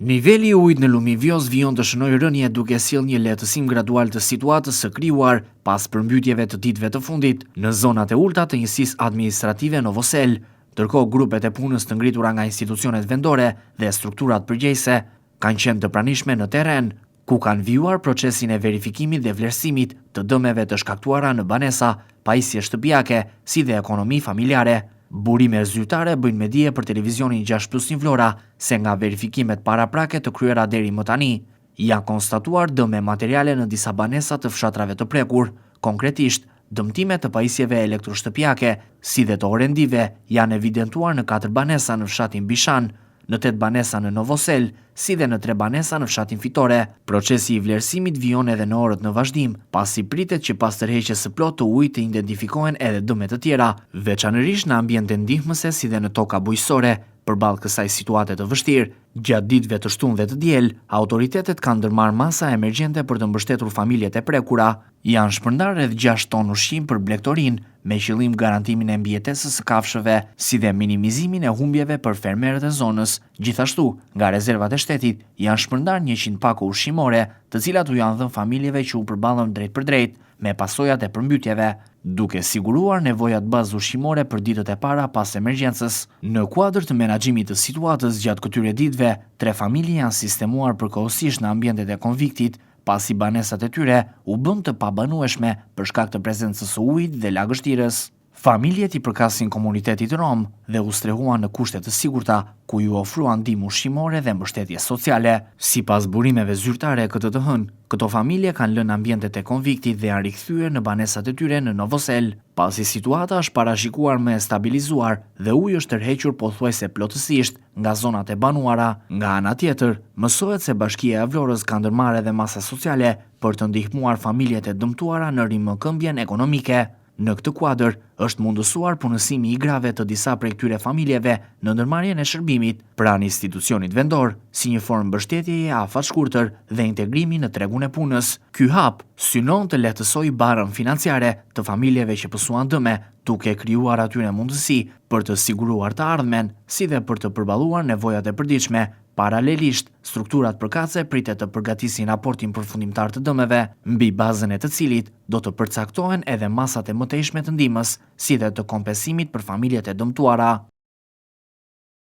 Niveli i ujit në Lumivjos vijon të shënojë rënje duke sjellë një lehtësim gradual të situatës së krijuar pas përmbytjeve të ditëve të fundit në zonat e ulta të njësisë administrative Novosel, ndërkohë grupet e punës të ngritura nga institucionet vendore dhe strukturat përgjegjëse kanë qenë të pranishme në terren, ku kanë vijuar procesin e verifikimit dhe vlerësimit të dëmeve të shkaktuara në banesa, pajisje shtëpiake, si dhe ekonomi familjare. Burime zyrtare bëjnë me dije për televizionin 6+ Vlora se nga verifikimet paraprake të kryera deri më tani, janë konstatuar dëme materiale në disa banesa të fshatrave të prekur. Konkretisht, dëmtime të pajisjeve elektroshtëpiake, si dhe të orendive, janë evidentuar në 4 banesa në fshatin Bishan, në 8 banesa në Novosel, si dhe në 3 banesa në fshatin Fitore. Procesi i vlerësimit vijon edhe në orët në vazhdim, pasi pritet që pas tërheqjes së plotë të ujit të identifikohen edhe dëme të tjera, veçanërisht në ambiente ndihmëse si dhe në toka bujqësore. Përballë kësaj situate të vështirë, gjatë ditëve të shtunë dhe të diel, autoritetet kanë ndërmarrë masa emergjente për të mbështetur familjet e prekura. Janë shpërndarë rreth 6 tonë ushqim për blegtorin, me qëllim garantimin e mbijetesës së kafshëve, si dhe minimizimin e humbjeve për fermerët e zonës. Gjithashtu, nga rezervat e shtetit, janë shpërndarë 100 pako ushqimore, të cilat u janë dhënë familjeve që u përballën drejt për drejt me pasojat e përmbytjeve, duke siguruar nevojat bazë ushqimore për ditët e para pas emergjencës. Në kuadër të menaxhimit të situatës gjatë këtyre ditëve, 3 familje janë sistemuar përkohësisht në ambientet e konviktit, pasi banesat e tyre u bën të pabanueshme për shkak të prezencës së ujit dhe lagështirës. Familjet i përkasin komunitetit rom dhe u strehuan në kushte të sigurta, ku ju ofruan ndihmë ushqimore dhe mbështetje sociale. Sipas burimeve zyrtare këtë të hënë, këto familje kanë lënë ambientet e konviktit dhe janë rikthyer në banesat e tyre në Novosel, pasi situata është parashikuar me stabilizuar dhe uji është tërhequr pothuajse plotësisht nga zonat e banuara. Nga ana tjetër, mësohet se Bashkia e Vlorës ka ndërmarrë edhe masa sociale për të ndihmuar familjet e dëmtuara në rimëkëmbjen ekonomike. Në këtë kuadër, është mundësuar punësimi i grave të disa prej këtyre familjeve në ndërmarrjen e shërbimit pranë institucionit vendor, si një formë mbështetjeje afatshkurtër dhe integrimi në tregun e punës. Ky hap synon të lehtësojë barën financiare të familjeve që pësuan dëme, duke krijuar atyre mundësi për të siguruar të ardhmen, si dhe për të përballuar nevojat e përditshme. Paralelisht, strukturat përkatëse pritet të përgatisin raportin përfundimtar të dëmeve, mbi bazën e të cilit do të përcaktohen edhe masat e mëtejshme të ndihmës, si dhe të kompensimit për familjet e dëmtuara.